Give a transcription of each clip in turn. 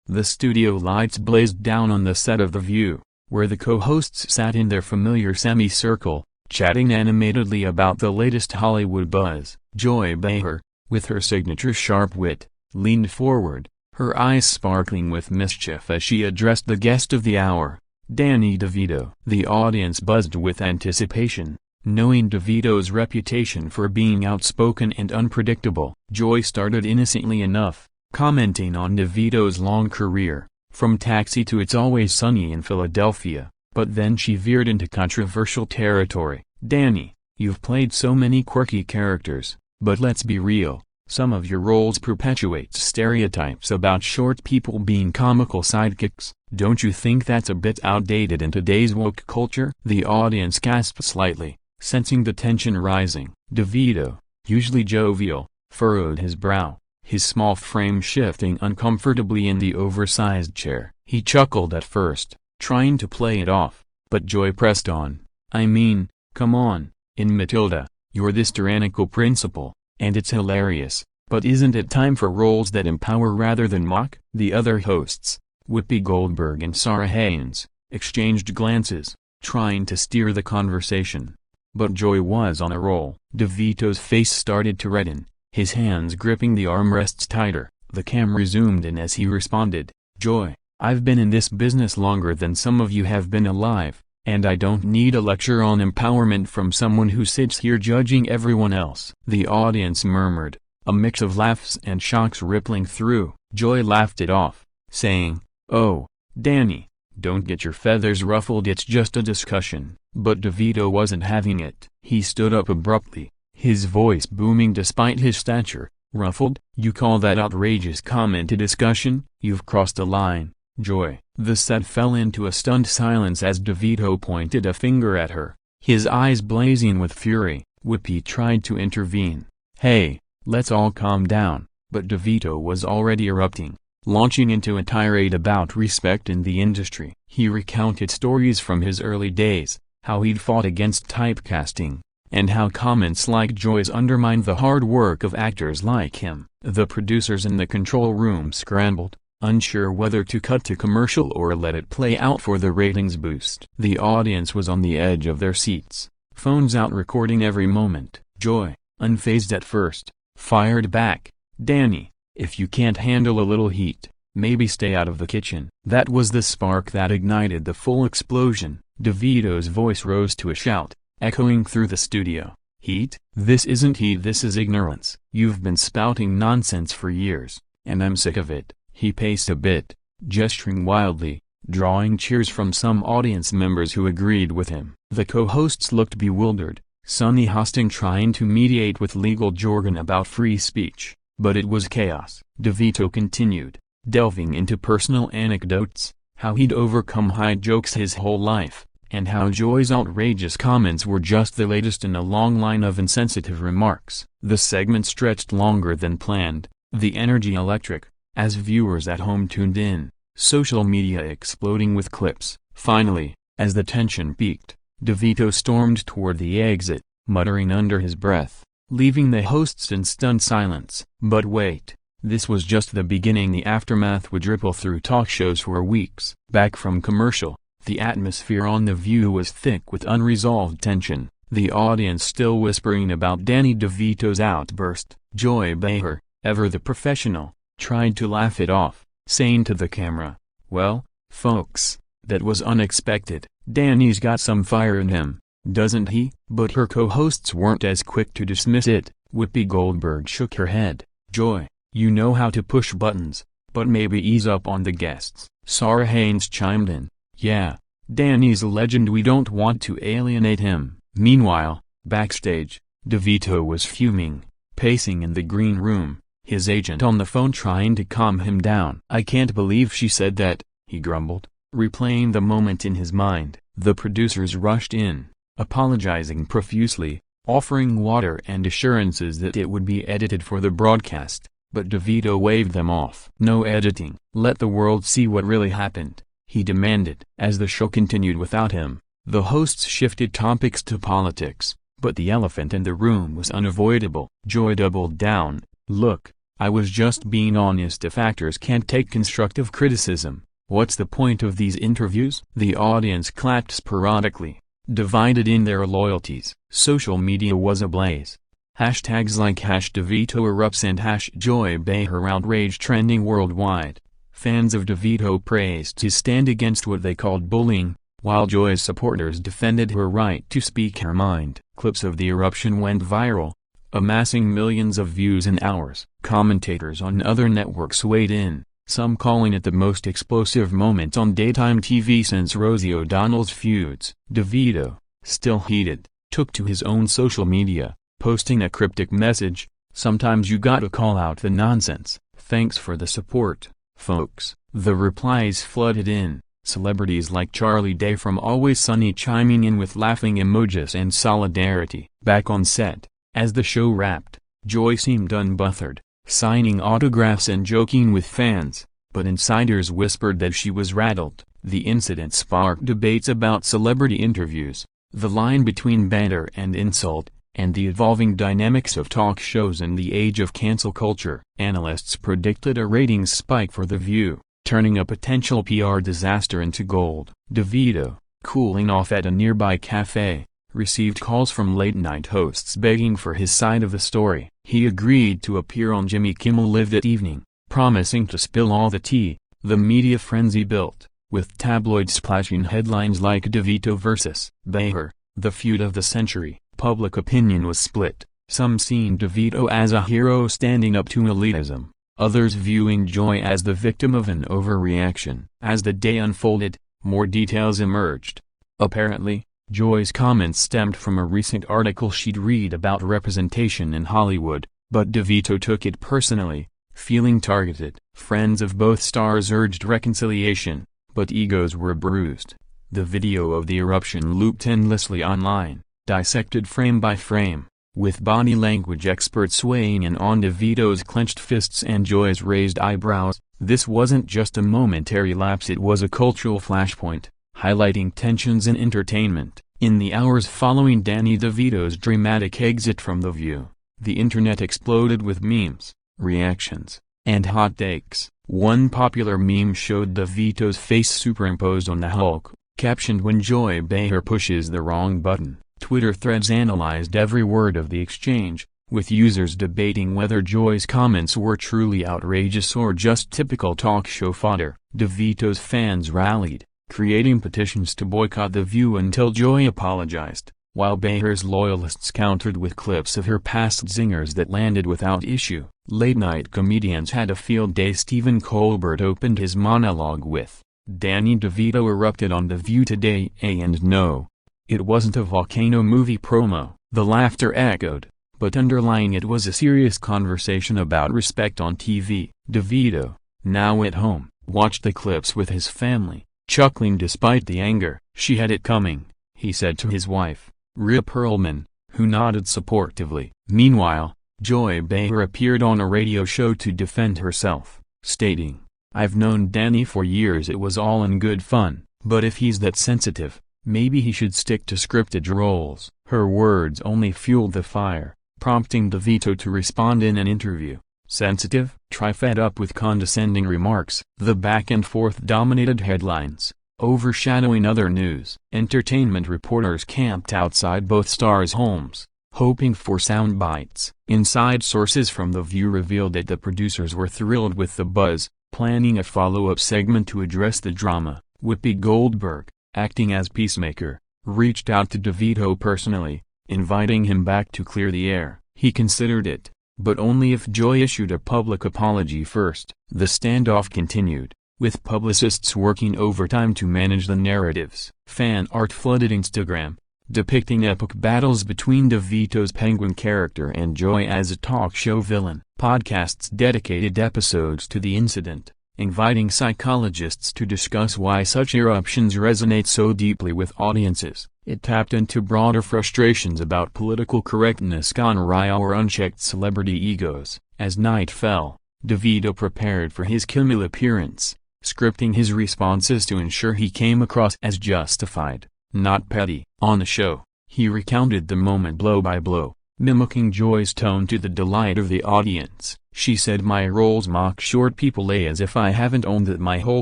The studio lights blazed down on the set of The View, where the co-hosts sat in their familiar semicircle, chatting animatedly about the latest Hollywood buzz. Joy Behar, with her signature sharp wit, leaned forward, her eyes sparkling with mischief as she addressed the guest of the hour, Danny DeVito. The audience buzzed with anticipation, knowing DeVito's reputation for being outspoken and unpredictable. Joy started innocently enough, commenting on DeVito's long career, from Taxi to It's Always Sunny in Philadelphia, but then she veered into controversial territory. Danny, you've played so many quirky characters, but let's be real, some of your roles perpetuate stereotypes about short people being comical sidekicks. Don't you think that's a bit outdated in today's woke culture? The audience gasped slightly, sensing the tension rising. DeVito, usually jovial, furrowed his brow, his small frame shifting uncomfortably in the oversized chair. He chuckled at first, trying to play it off, but Joy pressed on. I mean, come on, in Matilda, you're this tyrannical principal, and it's hilarious, but isn't it time for roles that empower rather than mock? The other hosts, Whoopi Goldberg and Sarah Haynes, exchanged glances, trying to steer the conversation. But Joy was on a roll. DeVito's face started to redden, his hands gripping the armrests tighter. The camera zoomed in as he responded, Joy, I've been in this business longer than some of you have been alive, and I don't need a lecture on empowerment from someone who sits here judging everyone else. The audience murmured, a mix of laughs and shocks rippling through. Joy laughed it off, saying, Oh, Danny, don't get your feathers ruffled, it's just a discussion. But DeVito wasn't having it. He stood up abruptly, his voice booming despite his stature. Ruffled? You call that outrageous comment a discussion? You've crossed a line, Joy. The set fell into a stunned silence as DeVito pointed a finger at her, his eyes blazing with fury. Whoopi tried to intervene. Hey, let's all calm down, but DeVito was already erupting, launching into a tirade about respect in the industry. He recounted stories from his early days, how he'd fought against typecasting, and how comments like Joy's undermined the hard work of actors like him. The producers in the control room scrambled, unsure whether to cut to commercial or let it play out for the ratings boost. The audience was on the edge of their seats, phones out recording every moment. Joy, unfazed at first, fired back, Danny, if you can't handle a little heat, maybe stay out of the kitchen. That was the spark that ignited the full explosion. DeVito's voice rose to a shout, echoing through the studio. Heat? This isn't heat, this is ignorance. You've been spouting nonsense for years, and I'm sick of it. He paced a bit, gesturing wildly, drawing cheers from some audience members who agreed with him. The co-hosts looked bewildered, Sonny Hosting trying to mediate with legal jargon about free speech, but it was chaos. DeVito continued, delving into personal anecdotes, how he'd overcome high jokes his whole life, and how Joy's outrageous comments were just the latest in a long line of insensitive remarks. The segment stretched longer than planned, the energy electric, as viewers at home tuned in, social media exploding with clips. Finally, as the tension peaked, DeVito stormed toward the exit, muttering under his breath, leaving the hosts in stunned silence. But wait, this was just the beginning. The aftermath would ripple through talk shows for weeks. Back from commercial, the atmosphere on The View was thick with unresolved tension, the audience still whispering about Danny DeVito's outburst. Joy Behar, ever the professional, tried to laugh it off, saying to the camera, well, folks, that was unexpected. Danny's got some fire in him, doesn't he? But her co-hosts weren't as quick to dismiss it. Whoopi Goldberg shook her head. Joy, you know how to push buttons, but maybe ease up on the guests. Sarah Haynes chimed in. Yeah, Danny's a legend, we don't want to alienate him. Meanwhile, backstage, DeVito was fuming, pacing in the green room, his agent on the phone trying to calm him down. I can't believe she said that, he grumbled, replaying the moment in his mind. The producers rushed in, apologizing profusely, offering water and assurances that it would be edited for the broadcast, but DeVito waved them off. No editing. Let the world see what really happened, he demanded. As the show continued without him, the hosts shifted topics to politics, but the elephant in the room was unavoidable. Joy doubled down. Look, "I was just being honest. If actors can't take constructive criticism, what's the point of these interviews?" The audience clapped sporadically, divided in their loyalties. Social media was ablaze. Hashtags like #DeVito erupts and #Joy Behar outrage trending worldwide. Fans of DeVito praised his stand against what they called bullying, while Joy's supporters defended her right to speak her mind. Clips of the eruption went viral, amassing millions of views in hours. Commentators on other networks weighed in, some calling it the most explosive moment on daytime TV since Rosie O'Donnell's feuds. DeVito, still heated, took to his own social media, posting a cryptic message: "Sometimes you gotta call out the nonsense. Thanks for the support, folks." The replies flooded in, celebrities like Charlie Day from Always Sunny chiming in with laughing emojis and solidarity. Back on set, as the show wrapped, Joy seemed unbothered, signing autographs and joking with fans, but insiders whispered that she was rattled. The incident sparked debates about celebrity interviews, the line between banter and insult, and the evolving dynamics of talk shows in the age of cancel culture. Analysts predicted a ratings spike for The View, turning a potential PR disaster into gold. DeVito, cooling off at a nearby cafe, received calls from late-night hosts begging for his side of the story. He agreed to appear on Jimmy Kimmel Live that evening, promising to spill all the tea. The media frenzy built, with tabloids splashing headlines like "DeVito vs. Behar, the feud of the century." Public opinion was split, some seeing DeVito as a hero standing up to elitism, others viewing Joy as the victim of an overreaction. As the day unfolded, more details emerged. Apparently, Joy's comments stemmed from a recent article she'd read about representation in Hollywood, but DeVito took it personally, feeling targeted. Friends of both stars urged reconciliation, but egos were bruised. The video of the eruption looped endlessly online, dissected frame by frame, with body language experts weighing in on DeVito's clenched fists and Joy's raised eyebrows. This wasn't just a momentary lapse, it was a cultural flashpoint, highlighting tensions in entertainment. In the hours following Danny DeVito's dramatic exit from The View, the internet exploded with memes, reactions, and hot takes. One popular meme showed DeVito's face superimposed on the Hulk, captioned "When Joy Behar pushes the wrong button." Twitter threads analyzed every word of the exchange, with users debating whether Joy's comments were truly outrageous or just typical talk show fodder. DeVito's fans rallied, creating petitions to boycott The View until Joy apologized, while Behar's loyalists countered with clips of her past zingers that landed without issue. Late-night comedians had a field day. Stephen Colbert opened his monologue with, "Danny DeVito erupted on The View today, and no, it wasn't a volcano movie promo." The laughter echoed, but underlying it was a serious conversation about respect on TV. DeVito, now at home, watched the clips with his family, chuckling despite the anger. "She had it coming," he said to his wife, Rhea Perlman, who nodded supportively. Meanwhile, Joy Behar appeared on a radio show to defend herself, stating, "I've known Danny for years. It was all in good fun, but if he's that sensitive, maybe he should stick to scripted roles." Her words only fueled the fire, prompting DeVito to respond in an interview, "Sensitive? Try fed up with condescending remarks." The back and forth dominated headlines, overshadowing other news. Entertainment reporters camped outside both stars' homes, hoping for sound bites. Inside sources from The View revealed that the producers were thrilled with the buzz, planning a follow-up segment to address the drama. Whoopi Goldberg, acting as Peacemaker, reached out to DeVito personally, inviting him back to clear the air. He considered it, but only if Joy issued a public apology first. The standoff continued, with publicists working overtime to manage the narratives. Fan art flooded Instagram, depicting epic battles between DeVito's penguin character and Joy as a talk show villain. Podcasts dedicated episodes to the incident, inviting psychologists to discuss why such eruptions resonate so deeply with audiences. It tapped into broader frustrations about political correctness gone awry or unchecked celebrity egos. As night fell, DeVito prepared for his Kimmel appearance, scripting his responses to ensure he came across as justified, not petty. On the show, he recounted the moment blow by blow, mimicking Joy's tone to the delight of the audience. She said my roles mock short people as if I haven't owned it my whole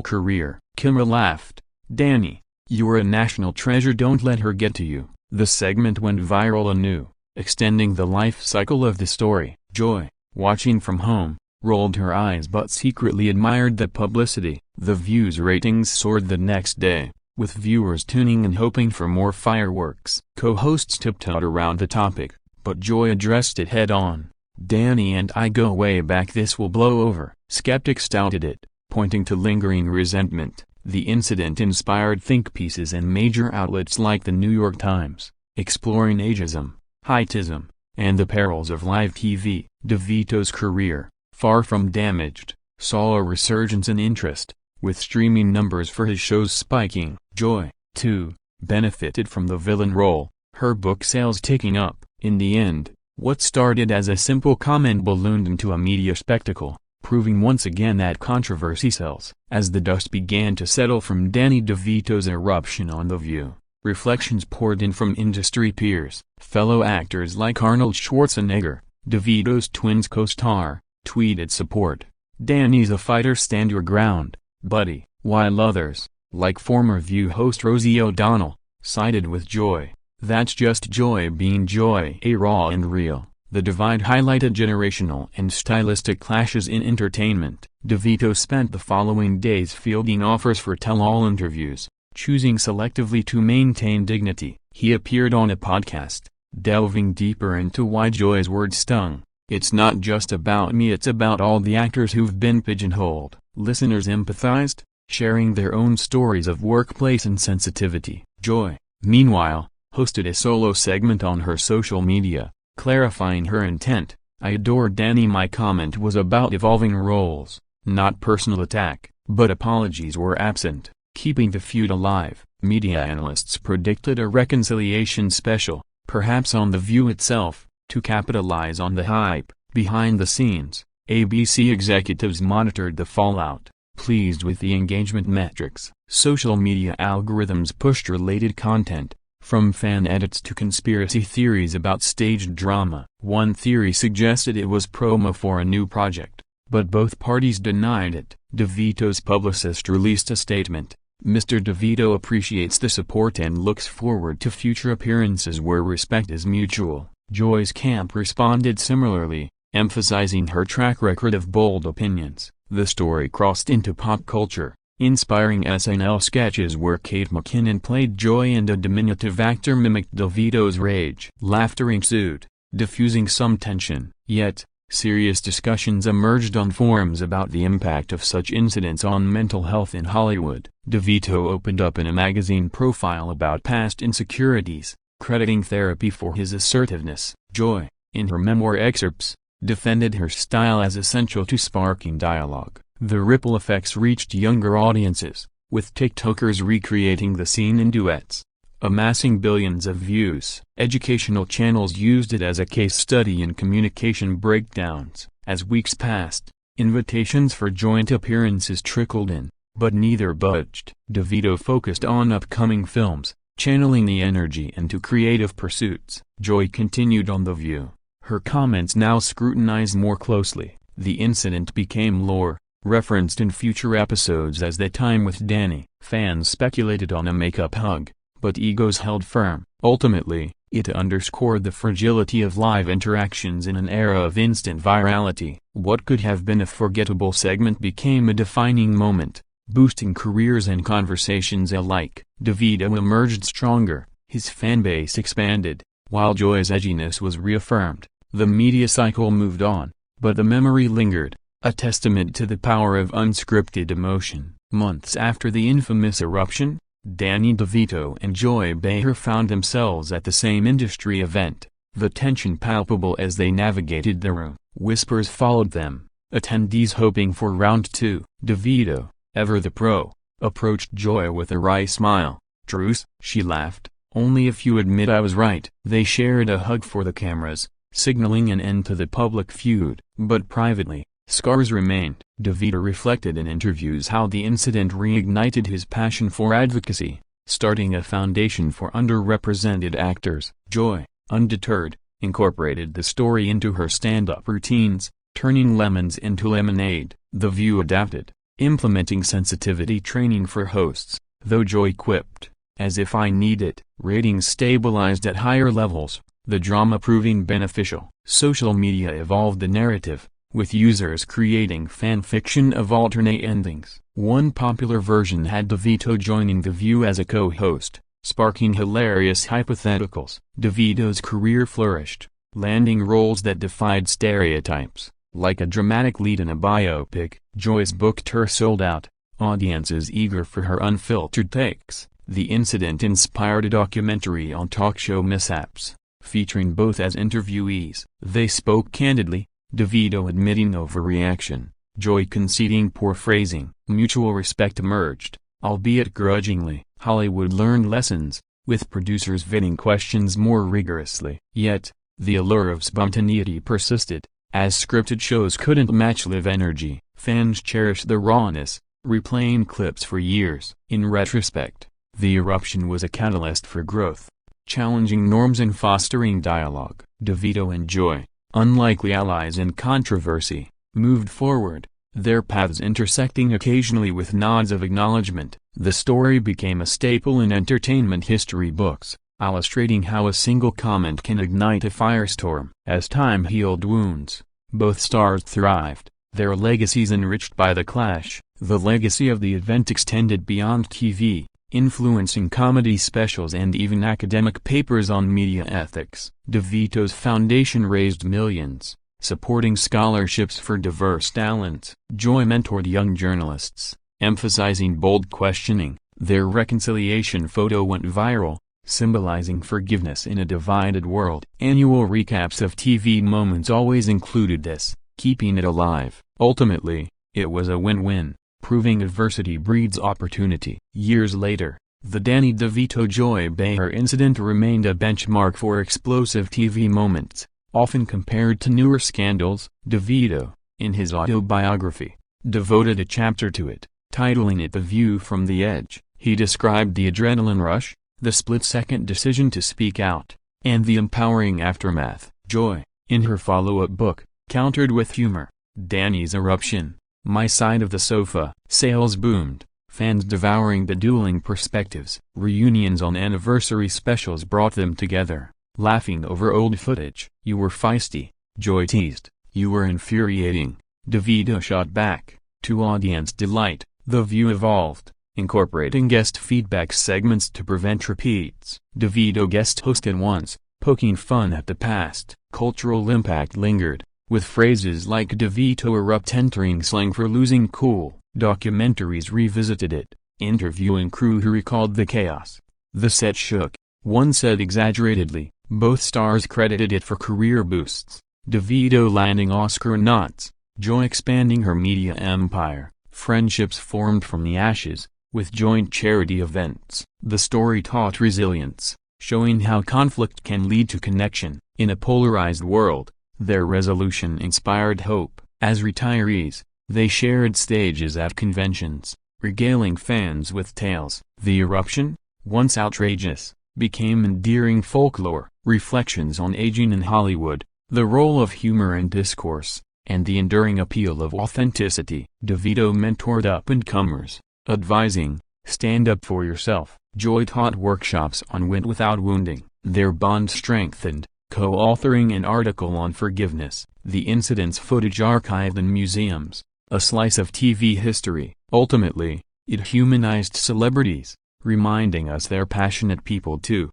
career. Kimmel laughed. Danny, you're a national treasure, don't let her get to you. The segment went viral anew, extending the life cycle of the story. Joy, watching from home, rolled her eyes but secretly admired the publicity. The View's ratings soared the next day, with viewers tuning and hoping for more fireworks. Co-hosts tiptoed around the topic, but Joy addressed it head-on. Danny and I go way back, this will blow over. Skeptics doubted it, pointing to lingering resentment. The incident inspired think pieces in major outlets like the New York Times, exploring ageism, heightism, and the perils of live TV. DeVito's career, far from damaged, saw a resurgence in interest, with streaming numbers for his shows spiking. Joy, too, benefited from the villain role, her book sales ticking up. In the end, what started as a simple comment ballooned into a media spectacle, proving once again that controversy sells. As the dust began to settle from Danny DeVito's eruption on The View, reflections poured in from industry peers. Fellow actors like Arnold Schwarzenegger, DeVito's twins co-star, tweeted support. Danny's a fighter, stand your ground, buddy, while others, like former View host Rosie O'Donnell, sided with Joy. That's just Joy being Joy, raw and real. The divide highlighted generational and stylistic clashes in entertainment. DeVito spent the following days fielding offers for tell-all interviews, choosing selectively to maintain dignity. He appeared on a podcast, delving deeper into why Joy's words stung. It's not just about me, it's about all the actors who've been pigeonholed. Listeners empathized, sharing their own stories of workplace insensitivity. Joy, meanwhile, hosted a solo segment on her social media, clarifying her intent. I adore Danny. My comment was about evolving roles, not personal attack, but apologies were absent, keeping the feud alive. Media analysts predicted a reconciliation special, perhaps on The View itself, to capitalize on the hype. Behind the scenes, ABC executives monitored the fallout, pleased with the engagement metrics. Social media algorithms pushed related content, from fan edits to conspiracy theories about staged drama. One theory suggested it was promo for a new project, but both parties denied it. DeVito's publicist released a statement. Mr. DeVito appreciates the support and looks forward to future appearances where respect is mutual. Joy's camp responded similarly, emphasizing her track record of bold opinions. The story crossed into pop culture, inspiring SNL sketches where Kate McKinnon played Joy and a diminutive actor mimicked DeVito's rage. Laughter ensued, diffusing some tension. Yet, serious discussions emerged on forums about the impact of such incidents on mental health in Hollywood. DeVito opened up in a magazine profile about past insecurities, crediting therapy for his assertiveness. Joy, in her memoir excerpts, defended her style as essential to sparking dialogue. The ripple effects reached younger audiences, with TikTokers recreating the scene in duets, amassing billions of views. Educational channels used it as a case study in communication breakdowns. As weeks passed, invitations for joint appearances trickled in, but neither budged. DeVito focused on upcoming films, channeling the energy into creative pursuits. Joy continued on The View, her comments now scrutinized more closely. The incident became lore, referenced in future episodes as The Time with Danny. Fans speculated on a make-up hug, but egos held firm. Ultimately, it underscored the fragility of live interactions in an era of instant virality. What could have been a forgettable segment became a defining moment, boosting careers and conversations alike. DeVito emerged stronger, his fanbase expanded, while Joy's edginess was reaffirmed. The media cycle moved on, but the memory lingered, a testament to the power of unscripted emotion. Months after the infamous eruption, Danny DeVito and Joy Behar found themselves at the same industry event, the tension palpable as they navigated the room. Whispers followed them, attendees hoping for round two. DeVito, ever the pro, approached Joy with a wry smile. "Truce?" she laughed. "Only if you admit I was right." They shared a hug for the cameras, signaling an end to the public feud. But privately, scars remained. DeVito reflected in interviews how the incident reignited his passion for advocacy, starting a foundation for underrepresented actors. Joy, undeterred, incorporated the story into her stand-up routines, turning lemons into lemonade. The View adapted, implementing sensitivity training for hosts, though Joy quipped, "As if I need it." Ratings stabilized at higher levels, the drama proving beneficial. Social media evolved the narrative, with users creating fan fiction of alternate endings. One popular version had DeVito joining The View as a co-host, sparking hilarious hypotheticals. DeVito's career flourished, landing roles that defied stereotypes, like a dramatic lead in a biopic. Joy's book tour sold out, audiences eager for her unfiltered takes. The incident inspired a documentary on talk show mishaps, featuring both as interviewees. They spoke candidly, DeVito admitting overreaction, Joy conceding poor phrasing. Mutual respect emerged, albeit grudgingly. Hollywood learned lessons, with producers vetting questions more rigorously. Yet, the allure of spontaneity persisted, as scripted shows couldn't match live energy. Fans cherished the rawness, replaying clips for years. In retrospect, the eruption was a catalyst for growth, challenging norms and fostering dialogue. DeVito and Joy, unlikely allies in controversy, moved forward, their paths intersecting occasionally with nods of acknowledgement. The story became a staple in entertainment history books, illustrating how a single comment can ignite a firestorm. As time healed wounds, both stars thrived, their legacies enriched by the clash. The legacy of the event extended beyond TV, influencing comedy specials and even academic papers on media ethics. DeVito's foundation raised millions, supporting scholarships for diverse talents. Joy mentored young journalists, emphasizing bold questioning. Their reconciliation photo went viral, symbolizing forgiveness in a divided world. Annual recaps of TV moments always included this, keeping it alive. Ultimately, it was a win-win, proving adversity breeds opportunity. Years later, the Danny DeVito Joy Behar incident remained a benchmark for explosive TV moments, often compared to newer scandals. DeVito, in his autobiography, devoted a chapter to it, titling it The View from the Edge. He described the adrenaline rush, the split-second decision to speak out, and the empowering aftermath. Joy, in her follow-up book, countered with humor, Danny's eruption, my side of the sofa. Sales boomed, fans devouring the dueling perspectives. Reunions on anniversary specials brought them together, laughing over old footage. You were feisty, Joy teased. You were infuriating, DeVito shot back. To audience delight, The View evolved, incorporating guest feedback segments to prevent repeats. DeVito guest hosted once, poking fun at the past. Cultural impact lingered, with phrases like DeVito erupt entering slang for losing cool. Documentaries revisited it, interviewing crew who recalled the chaos. The set shook, one said exaggeratedly. Both stars credited it for career boosts, DeVito landing Oscar nods, Joy expanding her media empire. Friendships formed from the ashes, with joint charity events. The story taught resilience, showing how conflict can lead to connection. In a polarized world, their resolution inspired hope. As retirees, they shared stages at conventions, regaling fans with tales. The eruption, once outrageous, became endearing folklore. Reflections on aging in Hollywood, the role of humor in discourse, and the enduring appeal of authenticity. DeVito mentored up-and-comers, advising, stand up for yourself. Joy taught workshops on wit without wounding. Their bond strengthened, co-authoring an article on forgiveness. The incident's footage archived in museums, a slice of TV history. Ultimately, it humanized celebrities, reminding us they're passionate people too.